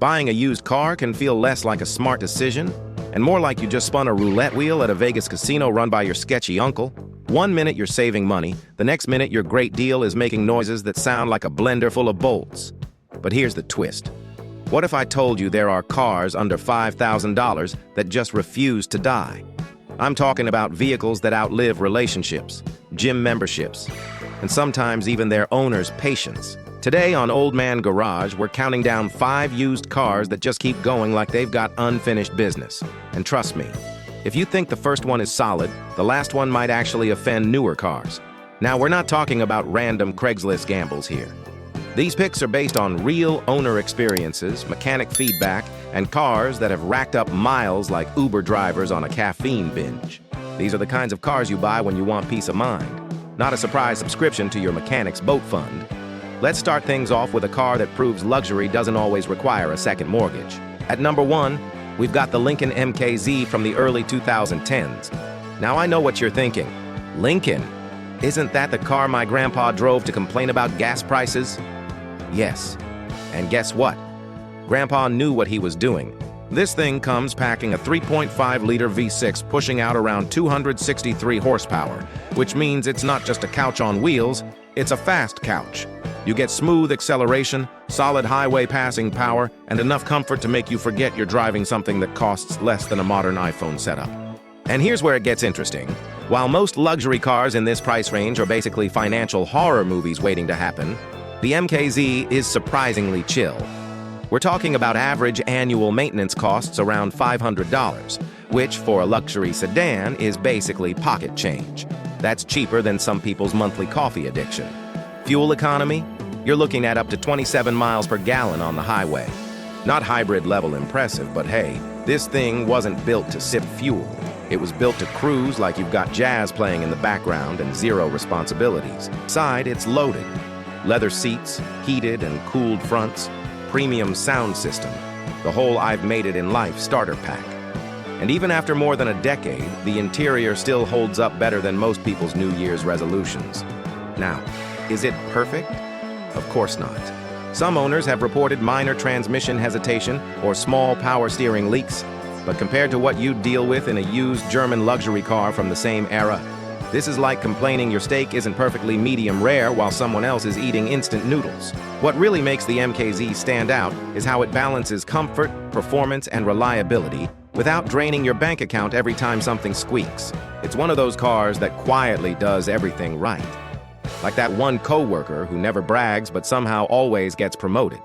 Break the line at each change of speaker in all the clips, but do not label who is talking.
Buying a used car can feel less like a smart decision and more like you just spun a roulette wheel at a Vegas casino run by your sketchy uncle. One minute you're saving money, the next minute your great deal is making noises that sound like a blender full of bolts. But here's the twist. What if I told you there are cars under $5,000 that just refuse to die? I'm talking about vehicles that outlive relationships, gym memberships, and sometimes even their owner's patience. Today on Old Man Garage, we're counting down 5 used cars that just keep going like they've got unfinished business. And trust me, if you think the first one is solid, the last one might actually offend newer cars. Now, we're not talking about random Craigslist gambles here. These picks are based on real owner experiences, mechanic feedback, and cars that have racked up miles like Uber drivers on a caffeine binge. These are the kinds of cars you buy when you want peace of mind, not a surprise subscription to your mechanic's boat fund. Let's start things off with a car that proves luxury doesn't always require a second mortgage. At number 1, we've got the Lincoln MKZ from the early 2010s. Now I know what you're thinking. Lincoln? Isn't that the car my grandpa drove to complain about gas prices? Yes. And guess what? Grandpa knew what he was doing. This thing comes packing a 3.5-liter V6 pushing out around 263 horsepower, which means it's not just a couch on wheels, it's a fast couch. You get smooth acceleration, solid highway passing power, and enough comfort to make you forget you're driving something that costs less than a modern iPhone setup. And here's where it gets interesting. While most luxury cars in this price range are basically financial horror movies waiting to happen, the MKZ is surprisingly chill. We're talking about average annual maintenance costs around $500, which for a luxury sedan is basically pocket change. That's cheaper than some people's monthly coffee addiction. Fuel economy? You're looking at up to 27 miles per gallon on the highway. Not hybrid level impressive, but hey, this thing wasn't built to sip fuel. It was built to cruise like you've got jazz playing in the background and zero responsibilities. Inside, it's loaded. Leather seats, heated and cooled fronts, premium sound system, the whole I've made it in life starter pack. And even after more than a decade, the interior still holds up better than most people's New Year's resolutions. Now, is it perfect? Of course not. Some owners have reported minor transmission hesitation or small power steering leaks, but compared to what you'd deal with in a used German luxury car from the same era, this is like complaining your steak isn't perfectly medium rare while someone else is eating instant noodles. What really makes the MKZ stand out is how it balances comfort, performance, and reliability without draining your bank account every time something squeaks. It's one of those cars that quietly does everything right. Like that one coworker who never brags but somehow always gets promoted.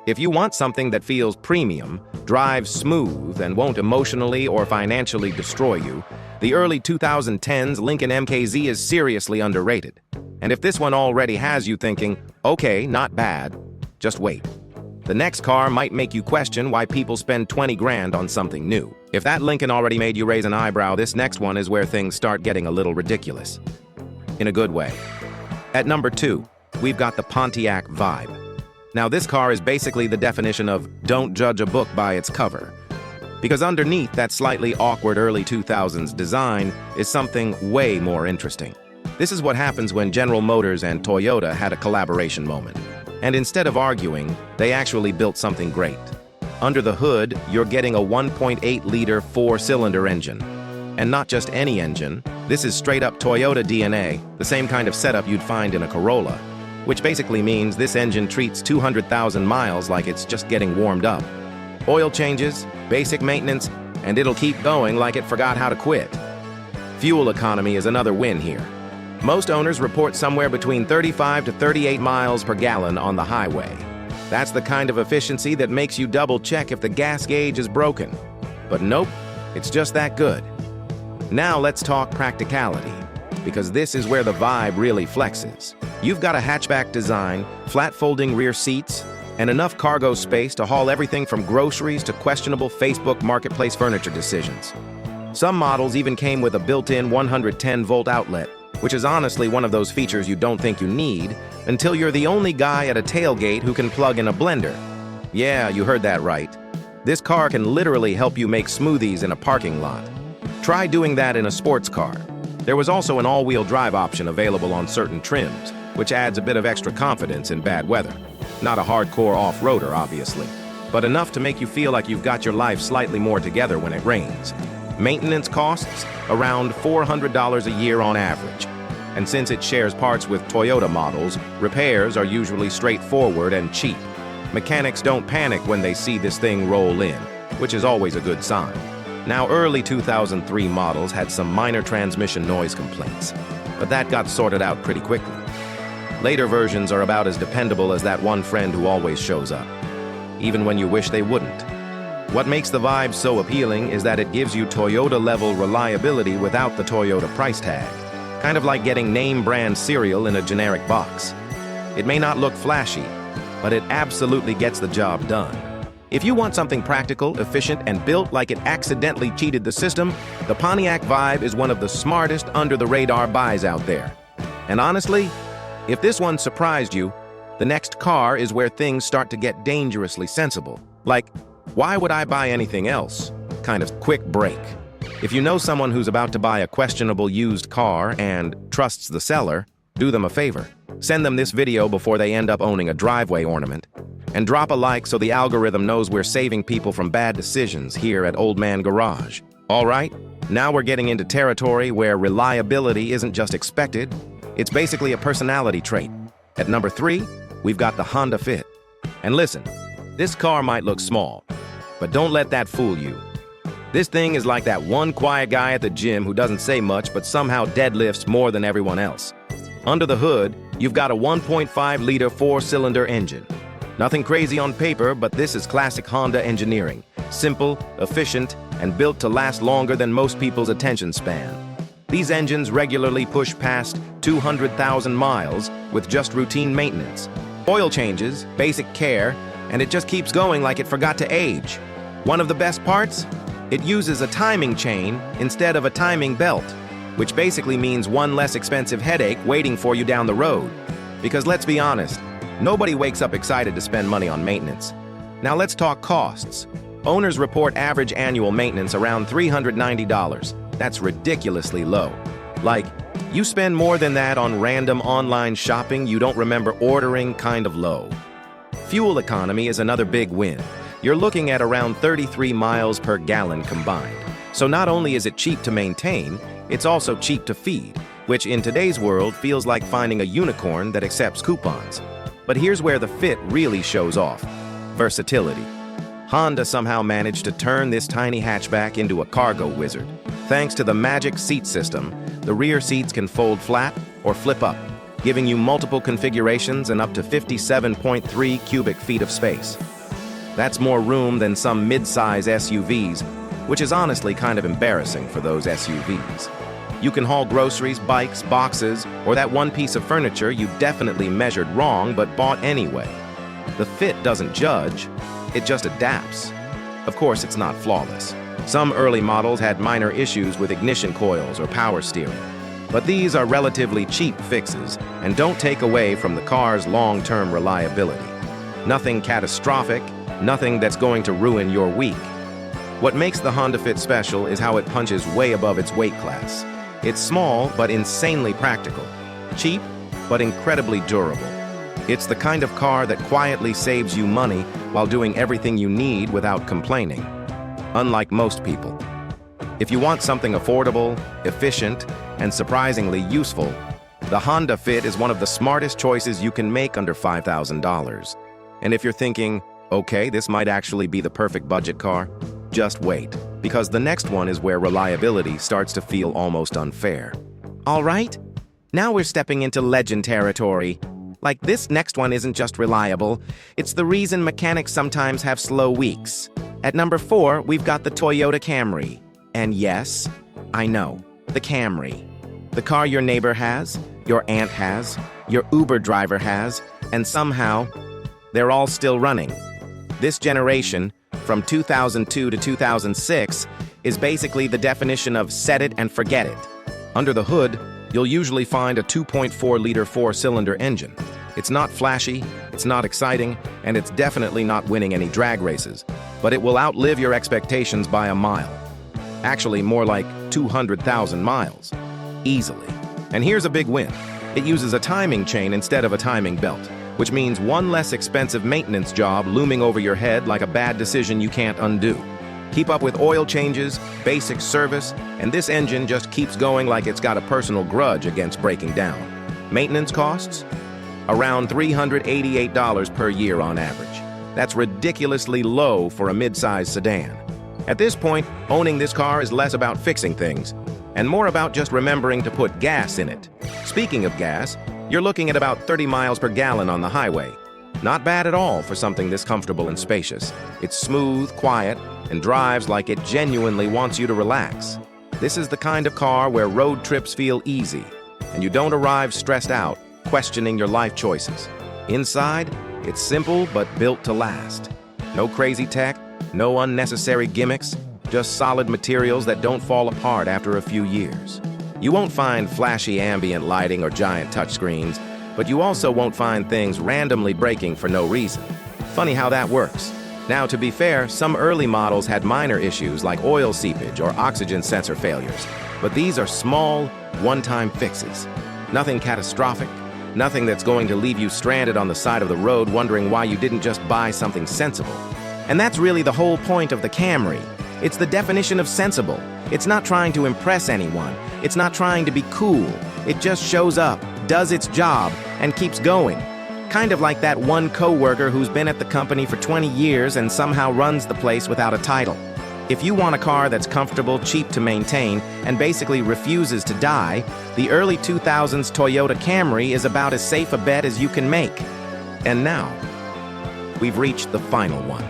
If you want something that feels premium, drives smooth, and won't emotionally or financially destroy you, the early 2010s Lincoln MKZ is seriously underrated. And if this one already has you thinking, okay, not bad, just wait. The next car might make you question why people spend 20 grand on something new. If that Lincoln already made you raise an eyebrow, this next one is where things start getting a little ridiculous. In a good way. At number 2, we've got the Pontiac Vibe. Now this car is basically the definition of don't judge a book by its cover. Because underneath that slightly awkward early 2000s design is something way more interesting. This is what happens when General Motors and Toyota had a collaboration moment. And instead of arguing, they actually built something great. Under the hood, you're getting a 1.8-liter 4-cylinder engine. And not just any engine, this is straight-up Toyota DNA, the same kind of setup you'd find in a Corolla, which basically means this engine treats 200,000 miles like it's just getting warmed up. Oil changes, basic maintenance, and it'll keep going like it forgot how to quit. Fuel economy is another win here. Most owners report somewhere between 35 to 38 miles per gallon on the highway. That's the kind of efficiency that makes you double-check if the gas gauge is broken. But nope, it's just that good. Now let's talk practicality, because this is where the Vibe really flexes. You've got a hatchback design, flat-folding rear seats, and enough cargo space to haul everything from groceries to questionable Facebook Marketplace furniture decisions. Some models even came with a built-in 110-volt outlet, which is honestly one of those features you don't think you need until you're the only guy at a tailgate who can plug in a blender. Yeah, you heard that right. This car can literally help you make smoothies in a parking lot. Try doing that in a sports car. There was also an all-wheel drive option available on certain trims, which adds a bit of extra confidence in bad weather. Not a hardcore off-roader, obviously. but enough to make you feel like you've got your life slightly more together when it rains. Maintenance costs around $400 a year on average. And since it shares parts with Toyota models, repairs are usually straightforward and cheap. Mechanics don't panic when they see this thing roll in, which is always a good sign. Now, early 2003 models had some minor transmission noise complaints, but that got sorted out pretty quickly. Later versions are about as dependable as that one friend who always shows up, even when you wish they wouldn't. What makes the Vibe so appealing is that it gives you Toyota-level reliability without the Toyota price tag, kind of like getting name-brand cereal in a generic box. It may not look flashy, but it absolutely gets the job done. If you want something practical, efficient, and built like it accidentally cheated the system, the Pontiac Vibe is one of the smartest under-the-radar buys out there. And honestly, if this one surprised you, the next car is where things start to get dangerously sensible. Like, why would I buy anything else? Kind of quick break. If you know someone who's about to buy a questionable used car and trusts the seller, do them a favor. Send them this video before they end up owning a driveway ornament. And drop a like so the algorithm knows we're saving people from bad decisions here at Old Man Garage. All right, now we're getting into territory where reliability isn't just expected, it's basically a personality trait. At number 3, we've got the Honda Fit. And listen, this car might look small, but don't let that fool you. This thing is like that one quiet guy at the gym who doesn't say much but somehow deadlifts more than everyone else. Under the hood, you've got a 1.5-liter 4-cylinder engine. Nothing crazy on paper, but this is classic Honda engineering. Simple, efficient, and built to last longer than most people's attention span. These engines regularly push past 200,000 miles with just routine maintenance. Oil changes, basic care, and it just keeps going like it forgot to age. One of the best parts? It uses a timing chain instead of a timing belt, which basically means one less expensive headache waiting for you down the road. Because let's be honest, nobody wakes up excited to spend money on maintenance. Now let's talk costs. Owners report average annual maintenance around $390. That's ridiculously low. Like, you spend more than that on random online shopping you don't remember ordering, kind of low. Fuel economy is another big win. You're looking at around 33 miles per gallon combined. So not only is it cheap to maintain, it's also cheap to feed, which in today's world feels like finding a unicorn that accepts coupons. But here's where the Fit really shows off. Versatility. Honda somehow managed to turn this tiny hatchback into a cargo wizard. Thanks to the magic seat system, the rear seats can fold flat or flip up, giving you multiple configurations and up to 57.3 cubic feet of space. That's more room than some mid-size SUVs, which is honestly kind of embarrassing for those SUVs. You can haul groceries, bikes, boxes, or that one piece of furniture you definitely measured wrong but bought anyway. The Fit doesn't judge, it just adapts. Of course, it's not flawless. Some early models had minor issues with ignition coils or power steering, but these are relatively cheap fixes and don't take away from the car's long-term reliability. Nothing catastrophic, nothing that's going to ruin your week. What makes the Honda Fit special is how it punches way above its weight class. It's small but insanely practical, cheap but incredibly durable. It's the kind of car that quietly saves you money while doing everything you need without complaining. Unlike most people. If you want something affordable, efficient, and surprisingly useful, the Honda Fit is one of the smartest choices you can make under $5,000. And if you're thinking, okay, this might actually be the perfect budget car, just wait, because the next one is where reliability starts to feel almost unfair. All right, now we're stepping into legend territory. Like, this next one isn't just reliable, it's the reason mechanics sometimes have slow weeks. At number 4, we've got the Toyota Camry. And yes, I know, the Camry. The car your neighbor has, your aunt has, your Uber driver has, and somehow, they're all still running. This generation, from 2002 to 2006, is basically the definition of set it and forget it. Under the hood, you'll usually find a 2.4-liter 4-cylinder engine. It's not flashy, it's not exciting, and it's definitely not winning any drag races. But it will outlive your expectations by a mile. Actually, more like 200,000 miles. Easily. And here's a big win. It uses a timing chain instead of a timing belt, which means one less expensive maintenance job looming over your head like a bad decision you can't undo. Keep up with oil changes, basic service, and this engine just keeps going like it's got a personal grudge against breaking down. Maintenance costs? Around $388 per year on average. That's ridiculously low for a mid-size sedan. At this point, owning this car is less about fixing things and more about just remembering to put gas in it. Speaking of gas, you're looking at about 30 miles per gallon on the highway. Not bad at all for something this comfortable and spacious. It's smooth, quiet, and drives like it genuinely wants you to relax. This is the kind of car where road trips feel easy, and you don't arrive stressed out, questioning your life choices. Inside, it's simple but built to last. No crazy tech, no unnecessary gimmicks, just solid materials that don't fall apart after a few years. You won't find flashy ambient lighting or giant touchscreens, but you also won't find things randomly breaking for no reason. Funny how that works. Now, to be fair, some early models had minor issues like oil seepage or oxygen sensor failures, but these are small, one-time fixes. Nothing catastrophic, nothing that's going to leave you stranded on the side of the road wondering why you didn't just buy something sensible. And that's really the whole point of the Camry. It's the definition of sensible. It's not trying to impress anyone. It's not trying to be cool. It just shows up, does its job, and keeps going. Kind of like that one coworker who's been at the company for 20 years and somehow runs the place without a title. If you want a car that's comfortable, cheap to maintain, and basically refuses to die, the early 2000s Toyota Camry is about as safe a bet as you can make. And now, we've reached the final one.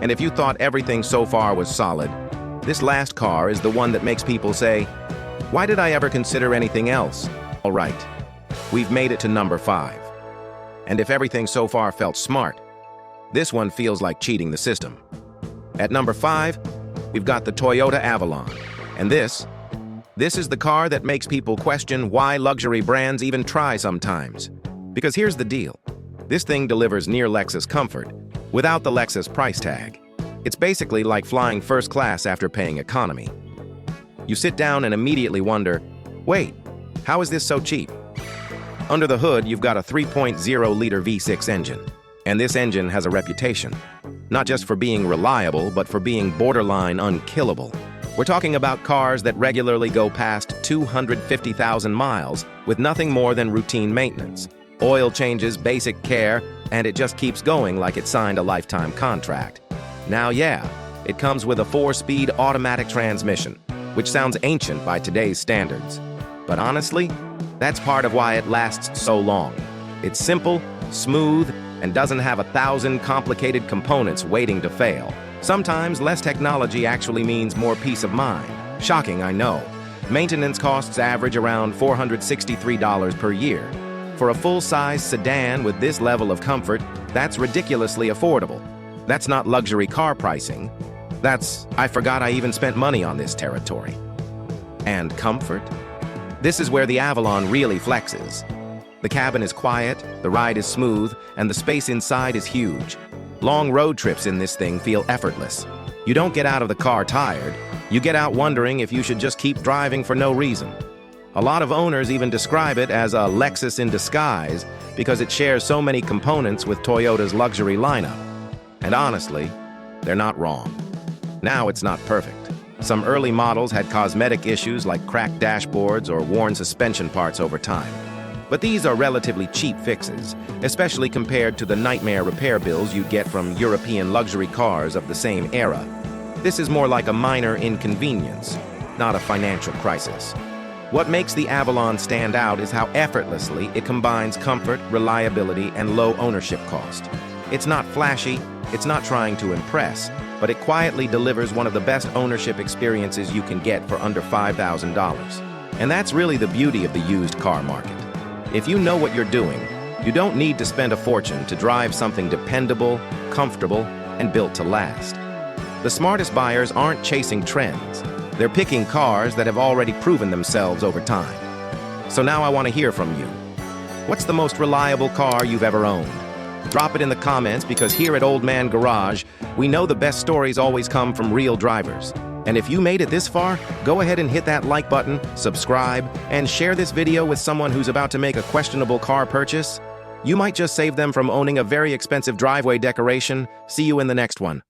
And if you thought everything so far was solid, this last car is the one that makes people say, "Why did I ever consider anything else?" All right, we've made it to number 5. And if everything so far felt smart, this one feels like cheating the system. At number 5, we've got the Toyota Avalon. And this is the car that makes people question why luxury brands even try sometimes. Because here's the deal. This thing delivers near Lexus comfort without the Lexus price tag. It's basically like flying first class after paying economy. You sit down and immediately wonder, wait, how is this so cheap? Under the hood, you've got a 3.0-liter V6 engine. And this engine has a reputation, not just for being reliable, but for being borderline unkillable. We're talking about cars that regularly go past 250,000 miles with nothing more than routine maintenance, oil changes, basic care, and it just keeps going like it signed a lifetime contract. Now, yeah, it comes with a 4-speed automatic transmission, which sounds ancient by today's standards. But honestly, that's part of why it lasts so long. It's simple, smooth, and doesn't have 1,000 complicated components waiting to fail. Sometimes less technology actually means more peace of mind. Shocking, I know. Maintenance costs average around $463 per year. For a full-size sedan with this level of comfort, that's ridiculously affordable. That's not luxury car pricing. That's, I forgot I even spent money on this territory. And comfort? This is where the Avalon really flexes. The cabin is quiet, the ride is smooth, and the space inside is huge. Long road trips in this thing feel effortless. You don't get out of the car tired. You get out wondering if you should just keep driving for no reason. A lot of owners even describe it as a Lexus in disguise because it shares so many components with Toyota's luxury lineup. And honestly, they're not wrong. Now it's not perfect. Some early models had cosmetic issues like cracked dashboards or worn suspension parts over time. But these are relatively cheap fixes, especially compared to the nightmare repair bills you'd get from European luxury cars of the same era. This is more like a minor inconvenience, not a financial crisis. What makes the Avalon stand out is how effortlessly it combines comfort, reliability, and low ownership cost. It's not flashy, it's not trying to impress, but it quietly delivers one of the best ownership experiences you can get for under $5,000. And that's really the beauty of the used car market. If you know what you're doing, you don't need to spend a fortune to drive something dependable, comfortable, and built to last. The smartest buyers aren't chasing trends. They're picking cars that have already proven themselves over time. So now I want to hear from you. What's the most reliable car you've ever owned? Drop it in the comments because here at Old Man Garage, we know the best stories always come from real drivers. And if you made it this far, go ahead and hit that like button, subscribe, and share this video with someone who's about to make a questionable car purchase. You might just save them from owning a very expensive driveway decoration. See you in the next one.